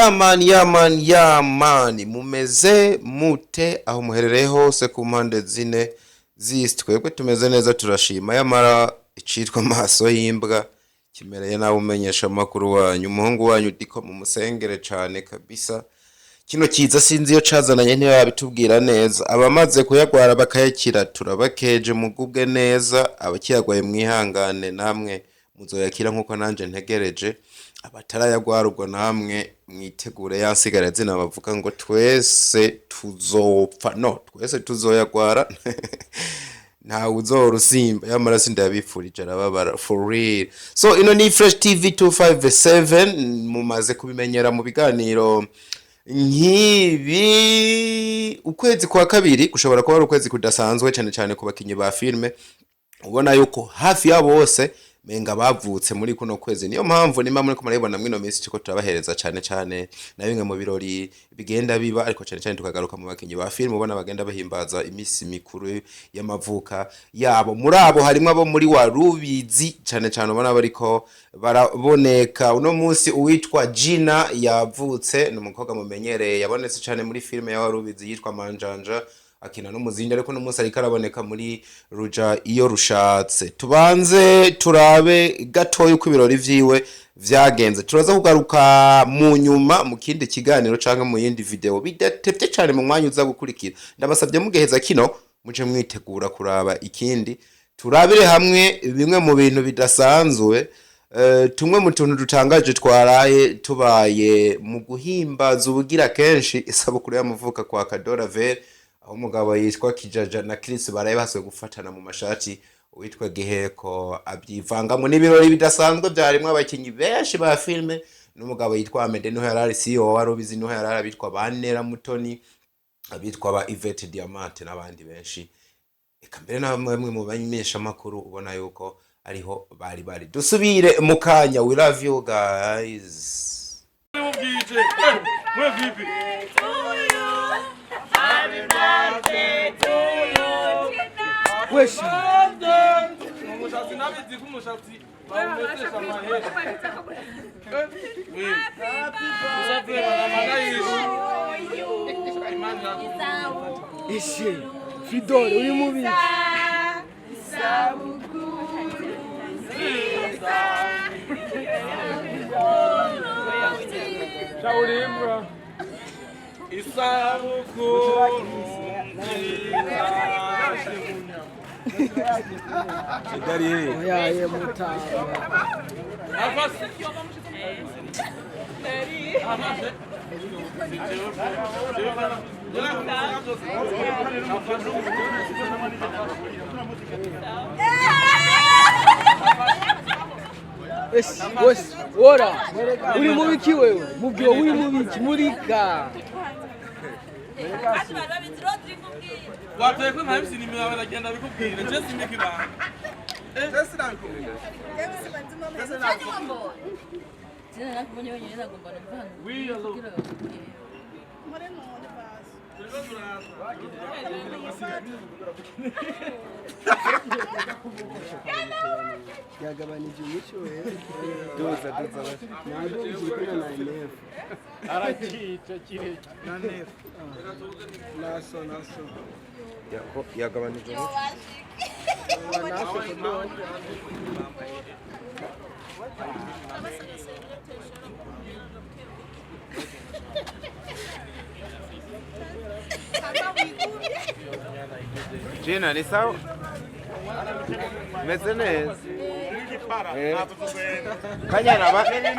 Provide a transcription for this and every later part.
Yaman mumeze mute aho muherereye hose ku mpande zine z'isi twebwe tumeze neza turashima yamara icitwa amaso y'imbwa kimereye nawe umenyesha amakuru wanyu umuhungu wanyu diko mu musengere cane kabisa kino kiza sinzi yo cazananye ntiyo yabitubwira neza abamaze kuyagwara bakayakira turabakeje mugubwe neza abakiyagwaye mwihangane namwe muzoyakira nkuko nanje ntegereje abatarayagwara ubwo namwe mwitegure yansigara zina bavuga ngo twese tuzopfa no twese tuzoyagwara nta uzorusimba yamara sindabifurije arababara for real so ino ni Fresh TV 257 mumaze kubimenyera mu biganiro nkibi ukwezi kwa kabiri kushobora kuba ari ukwezi kudasanzwe cyane cyane ku bakinyi ba filme ubona yuko hafi ya bose menga bavutse muri kuno kwezi niyo mpamvu nimba muri ko maribona mwino minsi cyo turabahereza cyane cyane na bimwe mu birori bigenda biba ariko cyane cyane tukagaruka mu bakinyi ba film ubona bagenda bahimbaza imisi mikuru y'amavuka yabo muri abo harimo abo muri warubizi cyane cyane ubona bariko baraboneka uno munsi uwitwa Gina yavutse n'umukobwa mumenyereye yabonetse cyane muri film ya warubizi yitwa Manjanja akina n'umuzinda ariko n'umunsi ariko araboneka muri ruja iyo rushatse tubanze turabe gatoyo uko ibirori vyiwe vyagenze turaza kugaruka mu nyuma mu kindi kiganiro canke mu yindi video bidatevye cyane mu mwanya uza gukurikira ndabasabye mugeheza kino muje mwitegura kuraba ikindi turabire hamwe bimwe mu bintu bidasanzwe tumwe mu tuntu dutangaje twaraye tubaye mu guhimbaza ubugira kenshi isabukuru y'amavuka kwa Kadora Vere aho umugabo yitwa Kijaja na Chris baraye baswe gufatana mu mashati witwa Giheko abyivangamwe n'ibirori bidasanzwe byarimwe abakinyi benshi ba filme n'umugabo yitwa Amede no yarari CEO warubizi no yarari bitwa Banera Mutoni abitwa ba Yvette Diamant n'abandi benshi eka mbere na bamwe mu banyesha makuru ubona yuko ariho bari dusubire mu kanya we love you guys Wesh. Umushatsi nabizi ko umushatsi bawumesesha amahera. Ishe. Fidore uri mubi. Shaulimbwa. Isabukuru. Oya mutama. Wes, ora. Uri mubiki wewe? Mubyo uri mubiki murika. Wateye ko nta bisi nimero baragenda bikubwira je simiki ba Jesse nakubwira Jesse nakubwira Jina nakubonye wenyine nagomba numva wiyo lo muri none basi Yagabanije umuco wewe. Doza. Ntabwo bizikana na NF. arakica kire Na NF. Naso. yagabanije Naso kodo. Gina ni sawa meze neza kanyana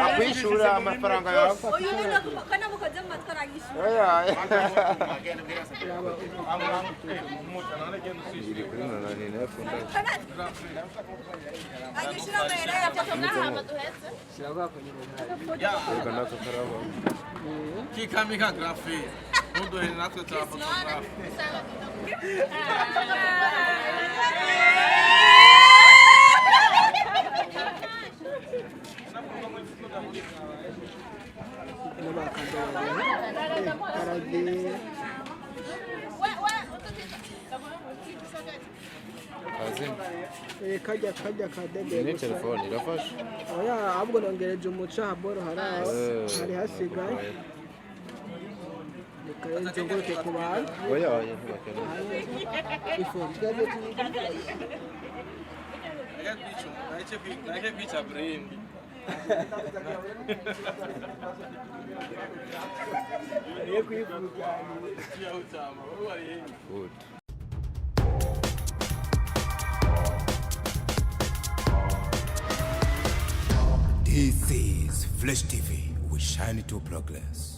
akwishura amafaranga yawe kana mukoze amatwaragisha iri kuri none nefunda agishira mbere y'abatama duhetse Shaba kwenye reka nako karabo kikamika grafi mudohe natwe turafotografi kajya kadede ni telefone irafasha oya ahubwo nongereje umuca haboro hari hasigaye Karenzo ngo tekubana. Oya oya ntibakene. Ifoto yaje kuyigana. Nake picha brain. Ariye kuyivuga. Chia utama. Wari. Good. This is Flash TV. We shine to progress.